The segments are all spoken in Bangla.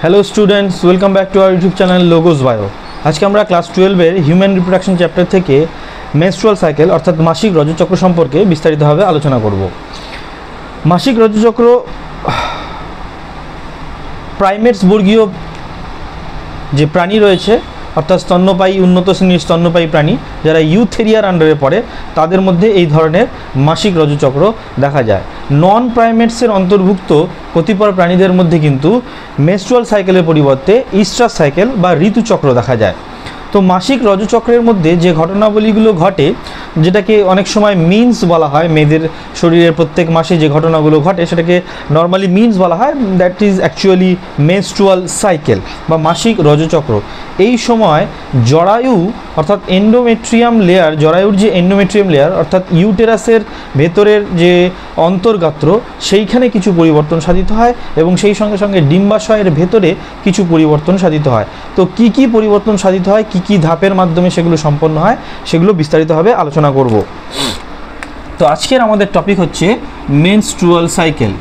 Hello students, welcome back to our YouTube channel logos bio. আজকে আমরা ক্লাস 12-এর হিউম্যান রিপ্রোডাকশন চ্যাপ্টার থেকে মেনস্ট্রুয়াল সাইকেল অর্থাৎ মাসিক রজচক্র সম্পর্কে বিস্তারিতভাবে আলোচনা করব। মাসিক রজচক্র প্রাইমেটস বর্গীয় যে প্রাণী রয়েছে অর্থাৎ স্তন্যপায়ী, উন্নত শ্রেণীর স্তন্যপায়ী প্রাণী যারা ইউথেরিয়ার আন্ডারে পড়ে, তাদের মধ্যে এই ধরনের মাসিক রজচক্র দেখা যায়। নন প্রাইমেটসের অন্তর্ভুক্ত কতিপয় প্রাণীদের মধ্যে কিন্তু মেনস্ট্রুয়াল সাইকেলের পরিবর্তে ইস্ট্রাস সাইকেল বা ঋতুচক্র দেখা যায়। তো মাসিক রজচক্রের মধ্যে যে ঘটনাবলীগুলো ঘটে, যেটাকে অনেক সময় মিনস বলা হয়, মেয়েদের শরীরের প্রত্যেক মাসে যে ঘটনাগুলো ঘটে সেটাকে নর্মালি মিনস বলা হয়, that is actually menstrual cycle বা মাসিক রজচক্র। এই সময় জরায়ু অর্থাৎ এন্ডোমেট্রিয়াম লেয়ার, জরায়ুর যে এন্ডোমেট্রিয়াম লেয়ার অর্থাৎ ইউটেরাসের ভেতরের যে অন্তর্গাত্র, সেইখানে কিছু পরিবর্তন সাধিত হয় এবং সেই সঙ্গে সঙ্গে ডিম্বাশয়ের ভেতরে কিছু পরিবর্তন সাধিত হয়। তো কি কি পরিবর্তন সাধিত হয়, কি কি ধাপের মাধ্যমে সেগুলো সম্পন্ন হয়, সেগুলো বিস্তারিতভাবে আলোচনা করব। তো আজকের আমাদের টপিক হচ্ছে মেনস্ট্রুয়াল সাইকেল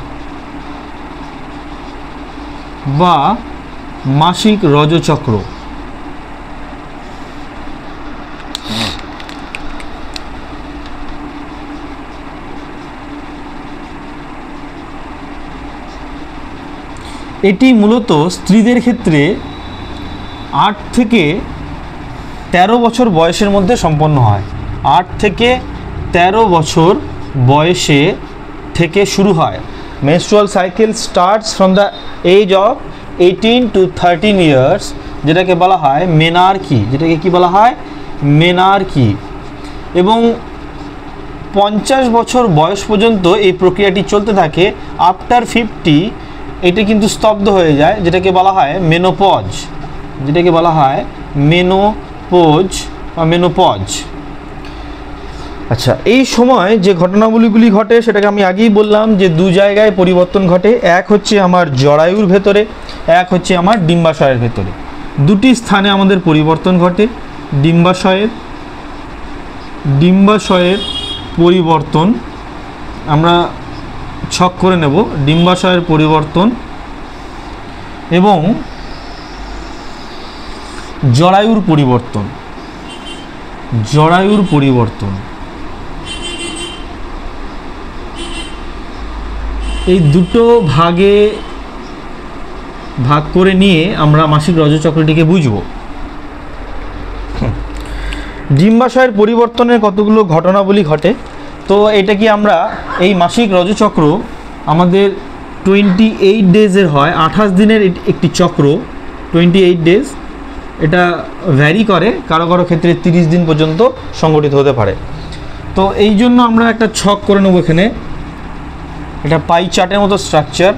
বা মাসিক রজচক্র। এটি মূলত স্ত্রীদের ক্ষেত্রে 8 থেকে 13 বছর বয়সের মধ্যে সম্পন্ন হয়। 8 থেকে 13 বছর বয়সে থেকে শুরু হয়। Menstrual cycle starts from the age of 18 to 13 years, যেটাকে বলা হয় মেনার্কি, যেটাকে কি বলা হয় মেনার্কি। এবং 50 বছর বয়স পর্যন্ত এই প্রক্রিয়াটি চলতে থাকে। আফটার 50 এটা কিন্তু স্তব্ধ হয়ে যায়, যেটাকে বলা হয় মেনোপজ, যেটাকে বলা হয় মেনোপজ বা মেনোপজ। আচ্ছা, এই সময় যে ঘটনাবলীগুলি ঘটে সেটাকে আমি আগেই বললাম যে দু জায়গায় পরিবর্তন ঘটে। এক হচ্ছে আমার জরায়ুর ভেতরে, এক হচ্ছে আমার ডিম্বাশয়ের ভেতরে। দুটি স্থানে আমাদের পরিবর্তন ঘটে। ডিম্বাশয়ের পরিবর্তন আমরা ছক করে নেব, ডিম্বাশয়ের পরিবর্তন এবং জরায়ুর পরিবর্তন। এই দুটো ভাগে ভাগ করে নিয়ে আমরা মাসিক রজচক্রটিকে বুঝব। ডিম্বাশয়ের পরিবর্তনের কতগুলো ঘটনাবলী ঘটে। তো এটা কি আমরা এই মাসিক রজচক্র আমাদের 28 ডেজের হয়, 28 দিনের একটি চক্র, 28 ডেজ। এটা ভ্যারি করে, কারো কারো ক্ষেত্রে 30 দিন পর্যন্ত সংগঠিত হতে পারে। তো এই জন্য আমরা একটা ছক করে নেব এখানে, এটা পাই চার্টের মতো স্ট্রাকচার।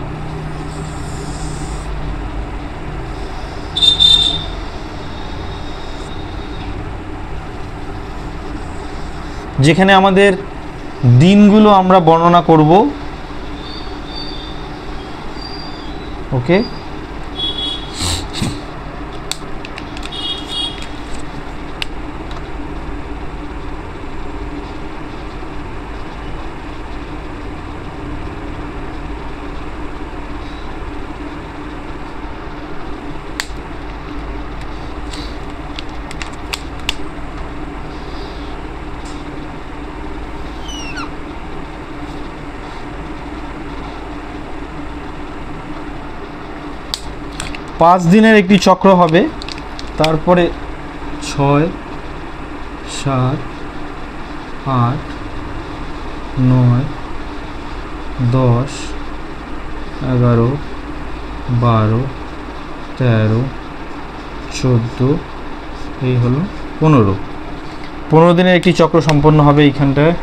যেখানে আমাদের দিনগুলো আমরা বর্ণনা করব। ওকে, পাঁচ দিনের একটি চক্র হবে, তারপরে 6, 7, 8, 9, 10, 11, 12, 13, 14, এই হলো 15 দিনের একটি চক্র সম্পন্ন হবে এইখানটায়।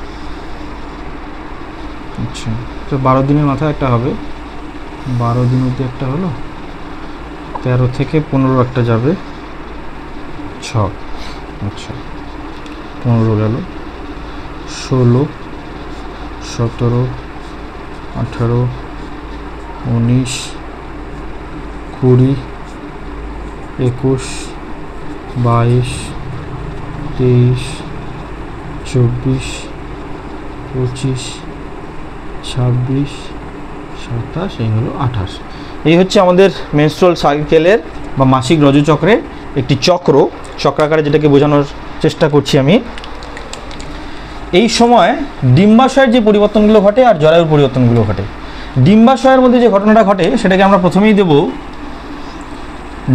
আচ্ছা, তো 12 দিনের মাথায় একটা হবে, 12 দিন অবধি একটা হলো, 13 থেকে 15 একটা যাবে, 6। আচ্ছা, 15 গেল, 16, 17, 18, 19, 20, 21, 22, 23, 24, 25, 26, 27, এই হলো 28। এই হচ্ছে আমাদের মেনস্ট্রুয়াল সাইকেলের বা মাসিক রজচক্রের একটি চক্রাকারে যেটাকে বোঝানোর চেষ্টা করছি আমি। এই সময় ডিম্বাশয়ের যে পরিবর্তনগুলো ঘটে আর জরায়ুর পরিবর্তনগুলো ঘটে। ডিম্বাশয়ের মধ্যে যে ঘটনাটা ঘটে সেটাকে আমরা প্রথমেই দেব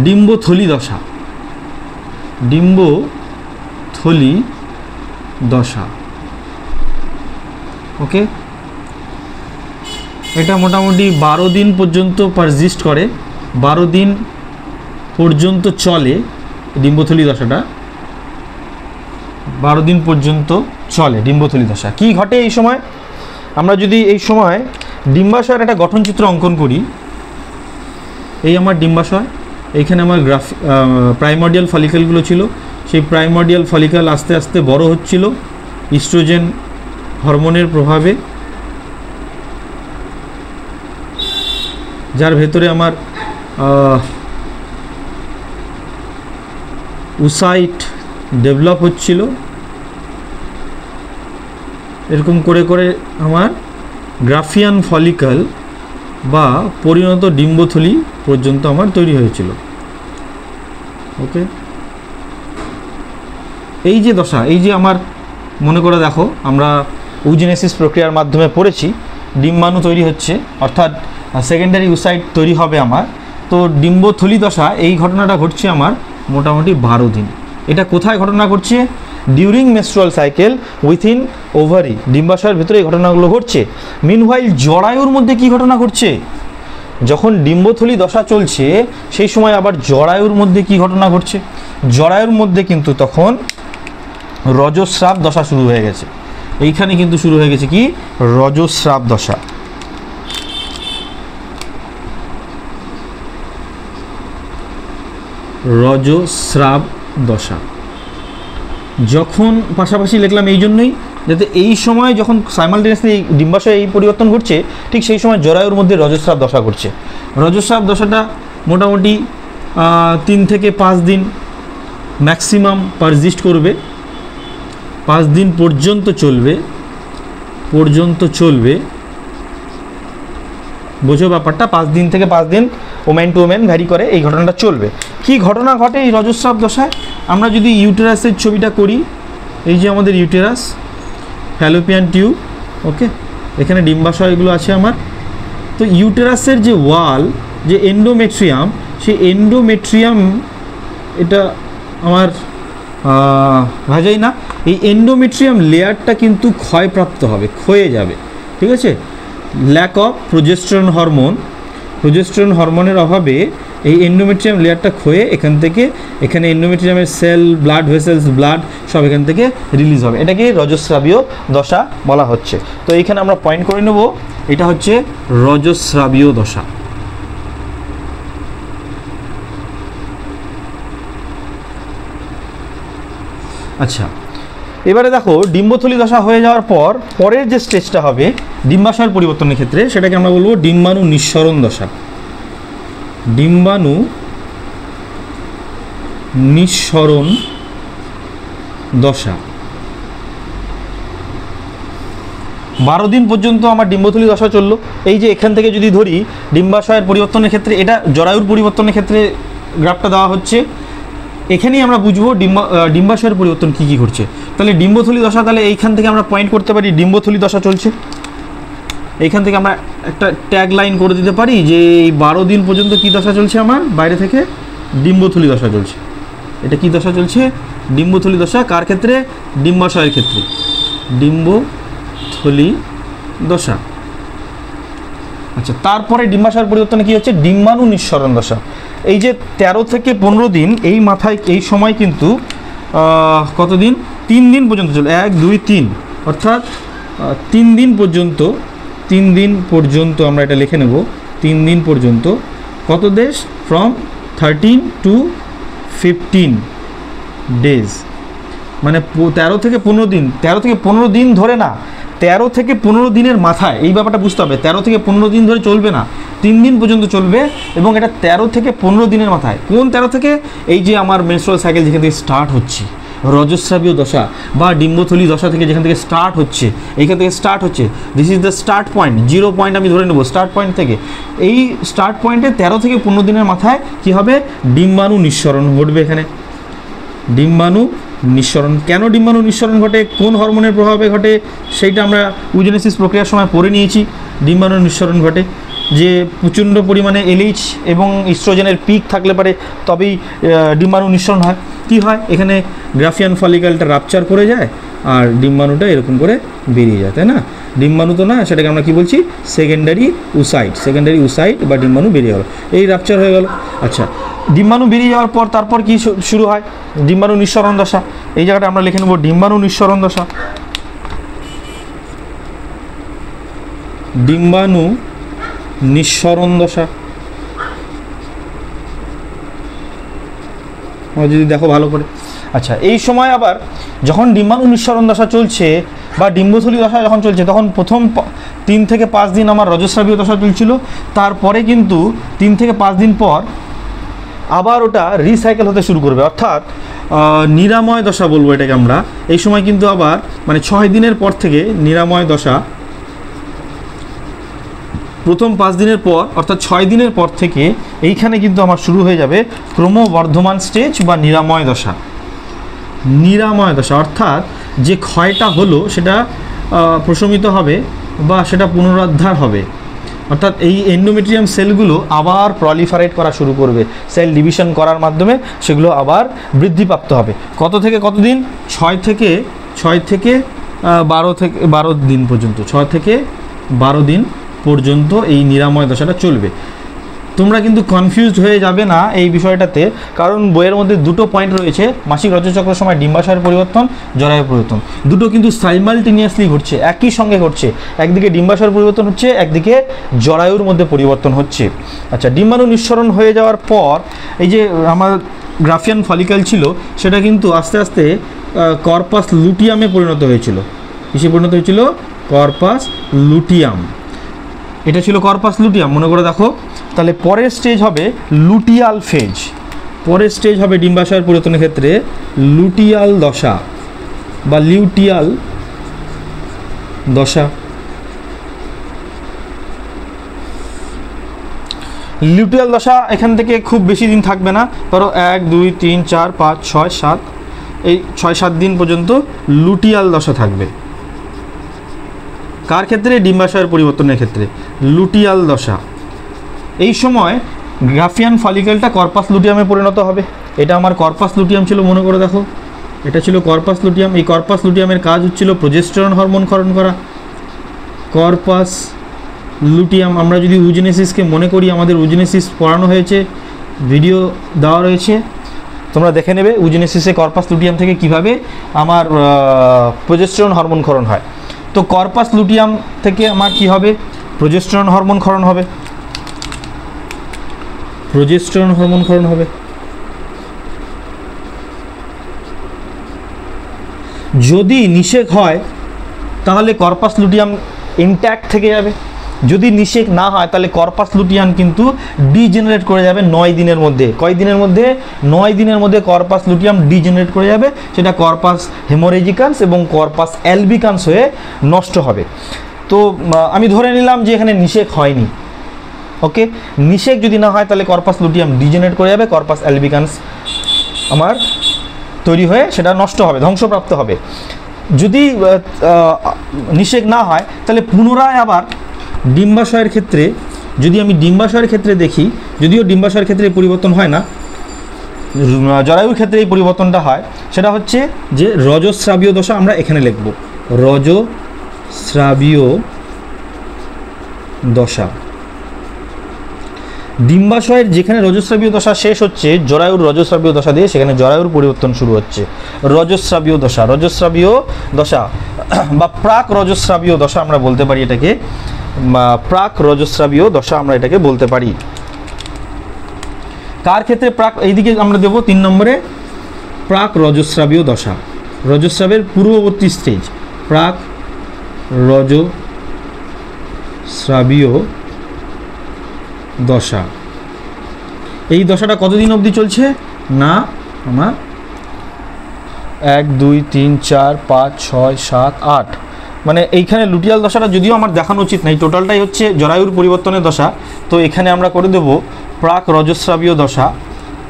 ডিম্বথলি দশা। ডিম্বথলি দশা, ওকে। এটা মোটামুটি 12 দিন পর্যন্ত পারজিস্ট করে, 12 দিন পর্যন্ত চলে ডিম্বথলি দশাটা, 12 দিন পর্যন্ত চলে ডিম্বথলি দশা। কি ঘটে এই সময়? আমরা যদি এই সময় ডিম্বাশয়ের একটা গঠনচিত্র অঙ্কন করি, এই আমার ডিম্বাশয়, এইখানে আমার প্রাইমর্ডিয়াল ফলিকলগুলো ছিল, সেই প্রাইমর্ডিয়াল ফলিকল আস্তে আস্তে বড় হচ্ছিল ইস্ট্রোজেন হরমোনের প্রভাবে, যার ভেতরে আমার উসাইট ডেভেলপ হচ্ছিল। এরকম করে করে আমার গ্রাফিয়ান ফলিকল বা পরিণত ডিম্বথলি পর্যন্ত আমার তৈরি হয়েছিল, ওকে। এই যে দশা, এই যে আমার মনে করে দেখো, আমরা ওজেনেসিস প্রক্রিয়ার মাধ্যমে পড়েছি ডিম্বাণু তৈরি হচ্ছে, অর্থাৎ সেকেন্ডারি উসাইট তৈরি হবে আমার। তো ডিম্বথলি দশা এই ঘটনাটা ঘটছে আমার মোটামুটি 12 দিন। এটা কোথায় ঘটনা ঘটছে? During menstrual cycle within ovary, ডিম্বাশয়ের ভিতরে এই ঘটনাগুলো ঘটছে। মিনহোয়াইল জরায়ুর মধ্যে কি ঘটনা ঘটছে? যখন ডিম্বথলি দশা চলছে সেই সময় আবার জরায়ুর মধ্যে কি ঘটনা ঘটছে? জরায়ুর মধ্যে কিন্তু তখন রজস্রাব দশা শুরু হয়ে গেছে। এইখানে কিন্তু শুরু হয়ে গেছে কি? রজস্রাব দশা। রজস্রাব দশা যখন পাশাপাশি লিখলাম এই জন্যই, যাতে এই সময় যখন সাইমালটেনিয়াসলি এই ডিম্বাশয়ে এই পরিবর্তন ঘটছে, ঠিক সেই সময় জরায়ুর মধ্যে রজস্রাব দশা ঘটছে। রজস্রাব দশাটা মোটামুটি 3 থেকে 5 দিন ম্যাক্সিমাম পারজিস্ট করবে, 5 দিন পর্যন্ত চলবে। বোঝো ব্যাপারটা, 5 দিন থেকে 5 দিন ওমেন টু ওমেন ভ্যারি করে এই ঘটনাটা চলবে। কি ঘটনা ঘটে এই রজস্রাব দশায়? আমরা যদি ইউটেরাসের ছবিটা করি, এই যে আমাদের ইউটেরাস, ফ্যালোপিয়ান টিউব, ওকে, এখানে ডিম্বাশয়গুলো আছে আমার। তো ইউটেরাসের যে ওয়াল, যে এন্ডোমেট্রিয়াম, সেই এন্ডোমেট্রিয়াম এটা আমার ভাজাই না, এই এন্ডোমেট্রিয়াম লেয়ারটা কিন্তু ক্ষয়প্রাপ্ত হবে, ক্ষয়ে যাবে, ঠিক আছে। ল্যাক অফ প্রোজেস্টেরন হরমোনের অভাবে এই এন্ডোমেট্রিয়াম লেয়ারটা ক্ষয়ে এখানে এন্ডোমেট্রিয়ামের সেল, ব্লাড ভেসেলস, ব্লাড সব এখান থেকে রিলিজ হবে। এটাকে রজস্রাবীয় দশা বলা হচ্ছে। তো এইখানে আমরা পয়েন্ট করে নেব, এটা হচ্ছে রজস্রাবীয় দশা। আচ্ছা, এবারে দেখো ডিম্বথলি দশা হয়ে যাওয়ার পর পরের যে স্টেজটা হবে ডিম্বাশয়ের পরিবর্তনের ক্ষেত্রে, সেটাকে আমরা বলবো ডিম্বাণু নিঃসরণ দশা। ডিম্বাণু নিঃসরণ দশা 12 দিন পর্যন্ত আমার ডিম্বথলি দশা চললো। এই যে এখান থেকে যদি ধরি ডিম্বাশয়ের পরিবর্তনের ক্ষেত্রে, এটা জরায়ুর পরিবর্তনের ক্ষেত্রে গ্রাফটা দেওয়া হচ্ছে, এখানেই আমরা বুঝবো ডিম্বাশয়ের পরিবর্তন কী কী ঘটছে। তাহলে ডিম্বথলি দশা, তাহলে এইখান থেকে আমরা পয়েন্ট করতে পারি ডিম্বথলি দশা চলছে। এইখান থেকে আমরা একটা ট্যাগ লাইন করে দিতে পারি যে এই 12 দিন পর্যন্ত কী দশা চলছে আমার? বাইরে থেকে ডিম্বথলি দশা চলছে। এটা কি দশা চলছে? ডিম্বথলি দশা। কার ক্ষেত্রে? ডিম্বাশয়ের ক্ষেত্রে, ডিম্বথলি দশা। আচ্ছা, তারপরে ডিম্বাশয়ের পরিবর্তনে কী হচ্ছে? ডিম্বাণু নিঃসরণ দশা। এই যে 13 থেকে 15 দিন, এই মাথায় এই সময় কিন্তু কতদিন? 3 দিন পর্যন্ত চলে, 1 2 3, অর্থাৎ 3 দিন পর্যন্ত আমরা এটা লিখে নেব। 3 দিন পর্যন্ত কত দেশ? ফ্রম 13 to 15 ডেজ, মানে 13 থেকে 15 দিন। 13 থেকে 15 দিন ধরে না, 13 থেকে 15 দিনের মাথায়, এই ব্যাপারটা বুঝতে হবে। 13 থেকে 15 দিন ধরে চলবে না, 3 দিন পর্যন্ত চলবে। এবং এটা 13 থেকে 15 দিনের মাথায়। কোন 13 থেকে? এই যে আমার মেনস্ট্রুয়াল সাইকেল যেখান থেকে স্টার্ট হচ্ছে, রজস্রাবীয় দশা বা ডিম্বথলি দশা থেকে যেখান থেকে স্টার্ট হচ্ছে, এইখান থেকে স্টার্ট হচ্ছে, this is the start point, 0 point আমি ধরে নেব স্টার্ট পয়েন্ট থেকে। এই স্টার্ট পয়েন্টে 13 থেকে 15 দিনের মাথায় কি হবে, ডিম্বাণু নিঃসরণ ঘটবে। এখানে ডিম্বাণু নিঃসরণ, কেন ডিম্বাণু নিঃসরণ ঘটে, কোন হরমোনের প্রভাবে ঘটে, সেইটা আমরা উইজেনেসিস প্রক্রিয়ার সময় পড়ে নিয়েছি। ডিম্বাণু নিঃসরণ ঘটে যে প্রচণ্ড পরিমাণে এলএইচ এবং ইস্ট্রোজেনের পিক থাকলে পারে তবেই ডিম্বাণু নিঃসরণ হয়। কী হয়, এখানে গ্রাফিয়ান ফলিকলটা রাপচার করে যায় আর ডিম্বাণুটা এরকম করে বেরিয়ে যায়, তাই না? ডিম্বাণু তো না, সেটাকে আমরা কী বলছি, সেকেন্ডারি উসাইট বা ডিম্বাণু বেরিয়ে গেল, এই রাপচার হয়ে গেল। আচ্ছা, ডিম্বাণু বেরিয়ে যাওয়ার পর তারপর কি শুরু হয়, ডিম্বাণু নিঃসরণ দশা। এই জায়গাটা আমরা লিখে নেব ডিম্বাণু নিঃসরণ দশা। ডিম্বাণু নিঃসরণ দশা যদি দেখো ভালো করে। আচ্ছা, এই সময় আবার যখন ডিম্বাণু নিঃসরণ দশা চলছে বা ডিম্বথলি দশা যখন চলছে, তখন প্রথম 3 থেকে 5 দিন আমার রজস্রাবীয় দশা চলছিল, তারপরে কিন্তু 3 থেকে 5 দিন পর আবার ওটা রিসাইকেল হতে শুরু করবে, অর্থাৎ নিরাময় দশা বলবো এটাকে আমরা। এই সময় কিন্তু আবার মানে 6 দিনের পর থেকে নিরাময় দশা, প্রথম 5 দিনের পর অর্থাৎ 6 দিনের পর থেকে এইখানে কিন্তু আমার শুরু হয়ে যাবে ক্রমবর্ধমান স্টেজ বা নিরাময় দশা। নিরাময় দশা অর্থাৎ যে ক্ষয়টা হলো সেটা প্রশমিত হবে বা সেটা পুনরুদ্ধার হবে, অর্থাৎ এই এন্ডোমেট্রিয়াম সেলগুলো আবার প্রলিফারেট করা শুরু করবে, সেল ডিভিশন করার মাধ্যমে সেগুলো আবার বৃদ্ধিপ্রাপ্ত হবে। কত থেকে কত দিন, 6 থেকে 12 দিন পর্যন্ত, 6 থেকে 12 দিন পর্যন্ত এই নিরাময় দশাটা চলবে। তোমরা কিন্তু কনফিউজড হয়ে যাবে না এই বিষয়টাতে, কারণ বইয়ের মধ্যে দুটো পয়েন্ট রয়েছে, মাসিক রজচক্রের সময় ডিম্বাশয়ের পরিবর্তন, জরায়ুর পরিবর্তন, দুটো কিন্তু সাইমালটেনিয়াসলি ঘটছে, একই সঙ্গে ঘটছে। একদিকে ডিম্বাশয়ের পরিবর্তন হচ্ছে, একদিকে জরায়ুর মধ্যে পরিবর্তন হচ্ছে। আচ্ছা, ডিম্বাণু নিঃসরণ হয়ে যাওয়ার পর এই যে আমার গ্রাফিয়ান ফলিকল ছিল সেটা কিন্তু আস্তে আস্তে কর্পাস লুটিয়ামে পরিণত হয়েছিল। কিসে পরিণত হয়েছিল, কর্পাস লুটিয়াম। এটা ছিল কর্পাস লুটিয়াম, মনে করে দেখো। তাহলে পরের স্টেজ হবে লুটিয়াল ফেজ, পরের স্টেজ হবে ডিম্বাশয়ের পরিবর্তনের ক্ষেত্রে লুটিয়াল দশা বা লিউটিয়াল দশা। লিউটিয়াল দশা এখান থেকে খুব বেশি দিন থাকবে না, ধরো 1 2 3 4 5 6 7, এই 6-7 দিন পর্যন্ত লুটিয়াল দশা থাকবে। কার ক্ষেত্রে, ডিম্বাশয়ের পরিবর্তনের ক্ষেত্রে লুটিয়াল দশা। এই সময় গ্রাফিয়ান ফলিকলটা কর্পাস লুটিয়ামে পরিণত হবে। এটা আমার কর্পাস লুটিয়াম ছিল, মনে করে দেখো, এটা ছিল কর্পাস লুটিয়াম। এই কর্পাস লুটিয়ামের কাজ হচ্ছিল প্রজেস্টেরন হরমোন ক্ষরণ করা। কর্পাস লুটিয়াম, আমরা যদি উজেনেসিসকে মনে করি, আমাদের উজেনেসিস পড়ানো হয়েছে, ভিডিও দেওয়া রয়েছে, তোমরা দেখে নেবে উজেনেসিসে কর্পাস লুটিয়াম থেকে কিভাবে আমার প্রজেস্টেরন হরমোন ক্ষরণ হয়। তো কর্পাস লুটিয়াম থেকে আমার কি হবে, প্রজেস্টেরন হরমোন ক্ষরণ হবে, প্রজেস্টেরন হরমোন ক্ষরণ হবে। যদি নিষেক হয় তাহলে কর্পাস লুটিয়াম ইনট্যাক্ট থেকে যাবে, যদি নিষেক না হয় তাহলে কর্পাস লুটিয়াম কিন্তু ডিজেনারেট করে যাবে 9 দিনের মধ্যে। কয় দিনের মধ্যে, 9 দিনের মধ্যে কর্পাস লুটিয়াম ডিজেনারেট করে যাবে, সেটা কর্পাস হেমোরেজিকান্স এবং কর্পাস অ্যালবিকান্স হয়ে নষ্ট হবে। তো আমি ধরে নিলাম যে এখানে নিষেক হয়নি, ওকে। নিষেক যদি না হয় তাহলে কর্পাস লুটিয়াম ডিজেনারেট করে যাবে, কর্পাস অ্যালবিকান্স আমার তৈরি হয়ে সেটা নষ্ট হবে, ধ্বংসপ্রাপ্ত হবে। যদি নিষেক না হয় তাহলে পুনরায় আবার ডিম্বাশয়ের ক্ষেত্রে, যদি আমি ডিম্বাশয়ের ক্ষেত্রে দেখি, যদিও ডিম্বাশয়ের ক্ষেত্রে পরিবর্তন হয় না, জরায়ুর ক্ষেত্রে এই পরিবর্তনটা হয়, সেটা হচ্ছে যে রজস্রাবীয় দশা আমরা এখানে লিখব, রজস্রাবীয় দশা। ডিম্বাশয়ের যেখানে রজস্রাবীয় দশা শেষ হচ্ছে, জরায়ুর রজস্রাবীয় দশা দিয়ে সেখানে জরায়ুর পরিবর্তন শুরু হচ্ছে। রজস্রাবীয় দশা, রজস্রাবীয় দশা বা প্রাক রজস্রাবীয় দশা আমরা বলতে পারি এটাকে, প্রাক রজস্রাবীয় দশা আমরা এটাকে বলতে পারি। কার ক্ষেত্রে প্রাক, এইদিকে আমরা দেব 3 নম্বরে প্রাক রজস্রাবীয় দশা, রজস্রাবের পূর্ববর্তী স্টেজ, প্রাক রজস্রাবীয় দশা। এই দশাটা কতদিন অবধি চলছে না, আমার 1 2 3 4 5 6 7 8, মানে এইখানে লুটিয়াল দশাটা যদিও আমার দেখানো উচিত নাই, টোটালটাই হচ্ছে জরায়ুর পরিবর্তনের দশা। তো এখানে আমরা করে দেব প্রাক রজস্রাবীয় দশা,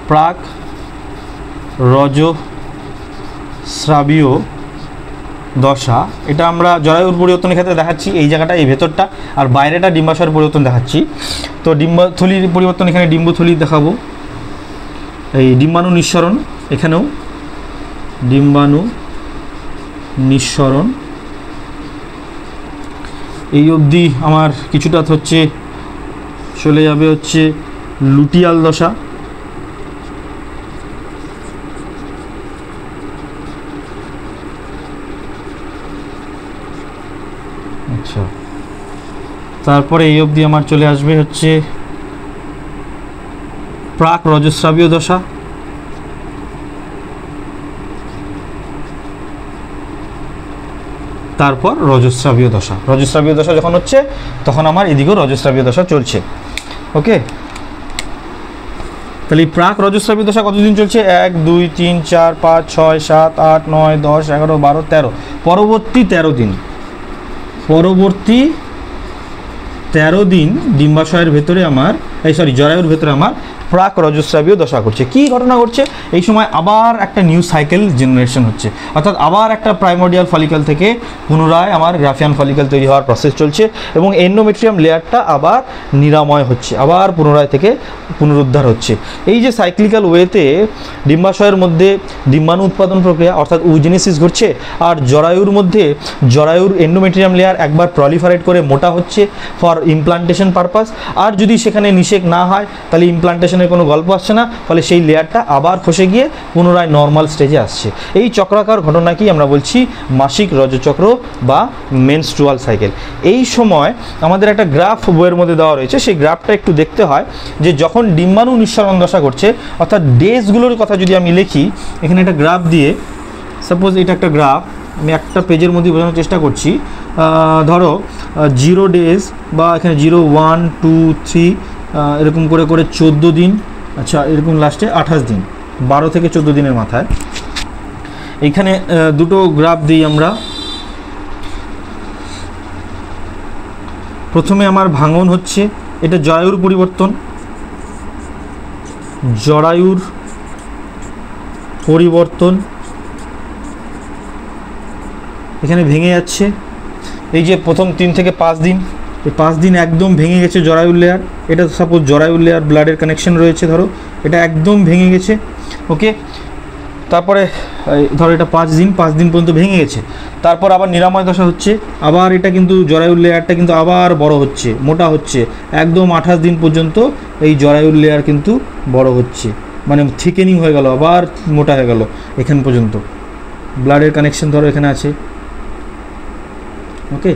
প্রাক রজস্রাবীয় দশা। এটা আমরা জরায়ুর পরিবর্তনের ক্ষেত্রে দেখাচ্ছি এই জায়গাটা, এই ভেতরটা, আর বাইরেটা ডিম্বাশয়ের পরিবর্তন দেখাচ্ছি। তো ডিম্বথলির পরিবর্তন এখানে ডিম্বথলি দেখাবো, এই ডিম্বাণু নিঃসরণ, এখানেও ডিম্বাণু নিঃসরণ। এই অবধি আমার কিছুটা হচ্ছে চলে যাবে হচ্ছে লুটিয়াল দশা। আচ্ছা, তারপরে এই অবধি আমার চলে আসবে হচ্ছে প্রাক রজস্রাবীয় দশা। তারপর রজস্রাবীয় দশা। রজস্রাবীয় দশা যখন হচ্ছে তখন আমার এদিকেও রজস্রাবীয় দশা চলছে। ওকে, তাহলে প্রাক রজস্রাবীয় দশা কতদিন চলছে? 1 2 3 4 5 6 7 8 9 10 11 12 13, পরবর্তী 13 দিন, পরবর্তী 13 দিন ডিম্বাশয়ের ভেতরে আমার জরায়ুর ভেতরে আমার প্রাক রজস্রাবীয় দশা করছে। কি ঘটনা ঘটছে? এই সময় আবার একটা নিউ সাইকেল জেনারেশন হচ্ছে, অর্থাৎ আবার একটা প্রাইমোডিয়াল ফলিকল থেকে পুনরায় আমার গ্রাফিয়ান ফলিকল তৈরি হওয়ার প্রসেস চলছে এবং এন্ডোমেট্রিয়াম লেয়ারটা আবার নিরাময় হচ্ছে, আবার পুনরায় থেকে পুনরুদ্ধার হচ্ছে। এই যে সাইক্লিক্যাল ওয়েতে ডিম্বাশয়ের মধ্যে ডিম্বাণু উৎপাদন প্রক্রিয়া অর্থাৎ উজেনেসিস ঘটছে, আর জরায়ুর মধ্যে জরায়ুর এন্ডোমেট্রিয়াম লেয়ার একবার প্রলিফারেট করে মোটা হচ্ছে ফর ইমপ্লান্টেশন পারপাস। আর যদি সেখানে নিষেক না হয় তাহলে ইমপ্লান্টেশনের কোনো গল্প আসছে না, ফলে সেই লেয়ারটা আবার খসে গিয়ে পুনরায় নর্মাল স্টেজে আসছে। এই চক্রাকার ঘটনাকেই আমরা বলছি মাসিক রজচক্র বা মেনস্ট্রুয়াল সাইকেল। এই সময় আমাদের একটা গ্রাফ বইয়ের মধ্যে দেওয়া রয়েছে, সেই গ্রাফটা একটু দেখতে হয় যে যখন ডিম্বাণু নিঃসরণ দশা করছে, অর্থাৎ ডেজগুলোর কথা যদি আমি লিখি এখানে একটা গ্রাফ দিয়ে, সাপোজ এটা একটা গ্রাফ আমি একটা পেজের মধ্যে বোঝানোর চেষ্টা করছি। ধরো 0 ডেজ বা এখানে 0 1 2 3 এরকম করে করে 14 দিন, আচ্ছা এরকম লাস্টে 28 দিন, 12 থেকে 14 দিনের মাথায় এইখানে দুটো গ্রাফ দিই আমরা। প্রথমে আমার ভাঙন হচ্ছে, এটা জরায়ুর পরিবর্তন, জরায়ুর পরিবর্তন এখানে ভেঙে যাচ্ছে। এই যে প্রথম 3 থেকে 5 দিন, এই 5 দিন একদম ভেঙে গেছে জরায়ুর লেয়ার। এটা সাপোজ জরায়ুর লেয়ার ব্লাডের কানেকশন রয়েছে, ধরো এটা একদম ভেঙে গেছে। ওকে, তারপরে ধরো এটা 5 দিন পর্যন্ত ভেঙে গেছে। তারপর আবার নিরাময় দশা হচ্ছে, আবার এটা কিন্তু জরায়ুর লেয়ারটা কিন্তু আবার বড় হচ্ছে, মোটা হচ্ছে, একদম 28 দিন পর্যন্ত এই জরায়ুর লেয়ার কিন্তু বড় হচ্ছে, মানে থিকেনিং হয়ে গেল, আবার মোটা হয়ে গেল এখান পর্যন্ত। ব্লাডের কানেকশন ধরো এখানে আছে। ওকে,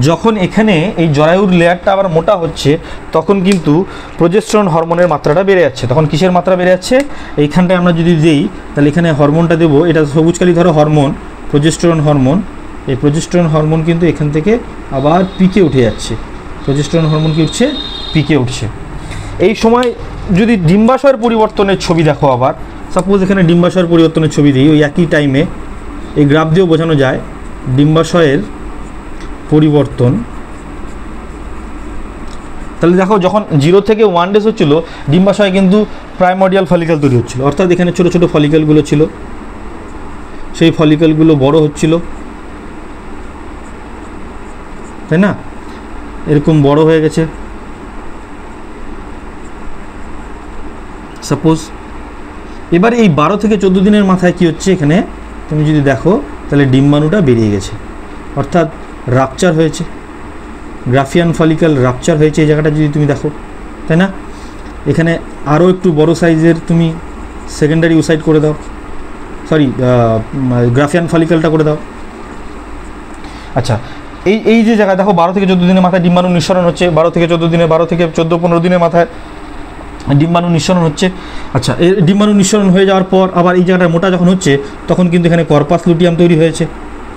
যখন এখানে এই জরায়ুর লেয়ারটা আবার মোটা হচ্ছে তখন কিন্তু প্রোজেস্টেরন হরমোনের মাত্রাটা বেড়ে যাচ্ছে। তখন কিসের মাত্রা বেড়ে যাচ্ছে? এইখানটায় আমরা যদি দিই তাহলে এখানে হরমোনটা দেবো, এটা সবুজ কালি ধরো হরমোন, প্রোজেস্টেরন হরমোন। এই প্রোজেস্টেরন হরমোন কিন্তু এখান থেকে আবার পিকে উঠে যাচ্ছে, প্রোজেস্টেরন হরমোন কি উঠছে? পিকে উঠছে। এই সময় যদি ডিম্বাশয়ের পরিবর্তনের ছবি দেখো, আবার সাপোজ এখানে ডিম্বাশয়ের পরিবর্তনের ছবি দিই, ওই একই টাইমে এই গ্রাফ দিয়েও বোঝানো যায় ডিম্বাশয়ের পরিবর্তন। তাহলে দেখো যখন 0 থেকে 1 ডেজ হচ্ছিল ডিম্বাশয় কিন্তু প্রাইমোডিয়াল ফলিকল তৈরি হচ্ছিল, অর্থাৎ এখানে ছোটো ছোটো ফলিকলগুলো ছিল, সেই ফলিকলগুলো বড় হচ্ছিল, তাই না? এরকম বড় হয়ে গেছে। সাপোজ এবার এই 12 থেকে 14 দিনের মাথায় কি হচ্ছে, এখানে তুমি যদি দেখো তাহলে ডিম্বাণুটা বেরিয়ে গেছে, অর্থাৎ রাপচার হয়েছে, গ্রাফিয়ান ফলিকল রাপচার হয়েছে এই জায়গাটা যদি তুমি দেখো, তাই না? এখানে আরও একটু বড় সাইজের তুমি সেকেন্ডারি উসাইড করে দাও, সরি গ্রাফিয়ান ফলিকলটা করে দাও। আচ্ছা, এই যে জায়গা দেখো 12 থেকে 14 দিনের মাথায় ডিম্বাণু নিঃসরণ হচ্ছে, 12 থেকে 14 দিনে, 12 থেকে 14-15 দিনের মাথায় ডিম্বাণু নিঃসরণ হচ্ছে। আচ্ছা, এই ডিম্বাণু নিঃসরণ হয়ে যাওয়ার পর আবার এই জায়গাটা মোটা যখন হচ্ছে তখন কিন্তু এখানে কর্পাস লুটিয়াম তৈরি হয়েছে,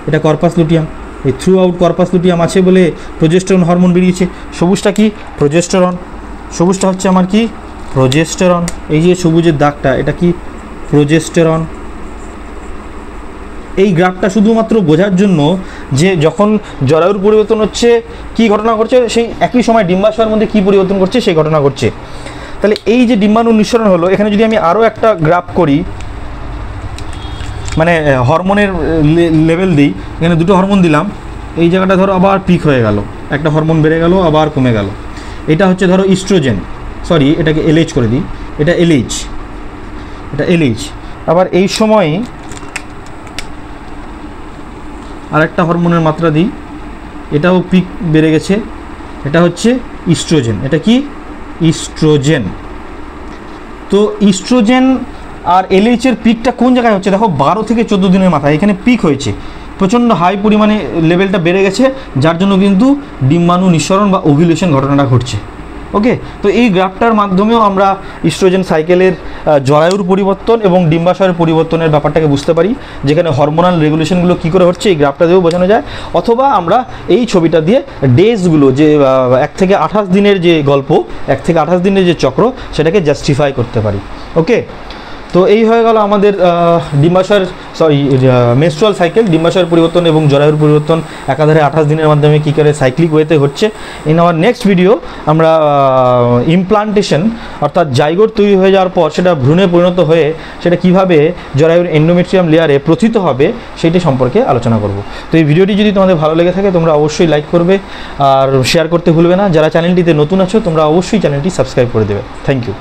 এটা কর্পাস লুটিয়াম। এই থ্রু আউট কর্পাস লুটিয়াম আছে বলে প্রোজেস্টেরন হরমোন বেরিয়েছে। সবুজটা কি? প্রোজেস্টেরন। সবুজটা হচ্ছে আমার কি? প্রোজেস্টেরন। এই যে সবুজের দাগটা এটা কি? প্রোজেস্টেরন। এই গ্রাফটা শুধুমাত্র বোঝার জন্য যে যখন জরায়ুর পরিবর্তন হচ্ছে কী ঘটনা ঘটছে, সেই একই সময় ডিম্বাশয়ের মধ্যে কী পরিবর্তন করছে সেই ঘটনা ঘটছে। তাহলে এই যে ডিম্বাণু নিঃসরণ হলো, এখানে যদি আমি আরও একটা গ্রাফ করি, মানে হরমোনের লেভেল দিই, এখানে দুটো হরমোন দিলাম, এই জায়গাটা ধরো আবার পিক হয়ে গেল, একটা হরমোন বেড়ে গেল আবার কমে গেল। এটা হচ্ছে ধরো ইস্ট্রোজেন, সরি এটাকে এলএইচ করে দিই, এটা এলএইচ, এটা এলএইচ। আবার এই সময় আরেকটা হরমোনের মাত্রা দিই, এটাও পিক বেড়ে গেছে, এটা হচ্ছে ইস্ট্রোজেন। এটা কি? ইস্ট্রোজেন। তো ইস্ট্রোজেন আর এলএইচের পিকটা কোন জায়গায় হচ্ছে দেখো, 12 থেকে 14 দিনের মাথায় এখানে পিক হয়েছে, প্রচণ্ড হাই পরিমাণে লেভেলটা বেড়ে গেছে, যার জন্য কিন্তু ডিম্বাণু নিঃসরণ বা ওভুলেশন ঘটনাটা ঘটছে। ওকে, তো এই গ্রাফটার মাধ্যমেও আমরা ইস্ট্রোজেন সাইকেলের জরায়ুর পরিবর্তন এবং ডিম্বাশয়ের পরিবর্তনের ব্যাপারটাকে বুঝতে পারি, যেখানে হরমোনাল রেগুলেশনগুলো কী করে হচ্ছে এই গ্রাফটা দিয়েও বোঝানো যায়। অথবা আমরা এই ছবিটা দিয়ে ডেজগুলো, যে 1 থেকে 28 দিনের যে গল্প, 1 থেকে 28 দিনের যে চক্র, সেটাকে জাস্টিফাই করতে পারি। ওকে, তো এই হয়ে গেল আমাদের ডিম্বাশয়ের মেনস্ট্রুয়াল সাইকেল, ডিম্বাশয়ের পরিবর্তন এবং জরায়ুর পরিবর্তন একাধারে 28 দিনের মাধ্যমে কী করে সাইক্লিক ওয়েতে হচ্ছে। ইন আওয়ার নেক্সট ভিডিও আমরা ইমপ্লান্টেশন, অর্থাৎ জাইগোট তৈরি হয়ে যাওয়ার পর সেটা ভ্রূণে পরিণত হয়ে সেটা কীভাবে জরায়ুর এন্ডোমেট্রিয়াম লেয়ারে প্রথিত হবে সেইটি সম্পর্কে আলোচনা করব। তো এই ভিডিওটি যদি তোমাদের ভালো লেগে থাকে তোমরা অবশ্যই লাইক করবে আর শেয়ার করতে ভুলবে না। যারা চ্যানেলটিতে নতুন আছো তোমরা অবশ্যই চ্যানেলটি সাবস্ক্রাইব করে দেবে। Thank you.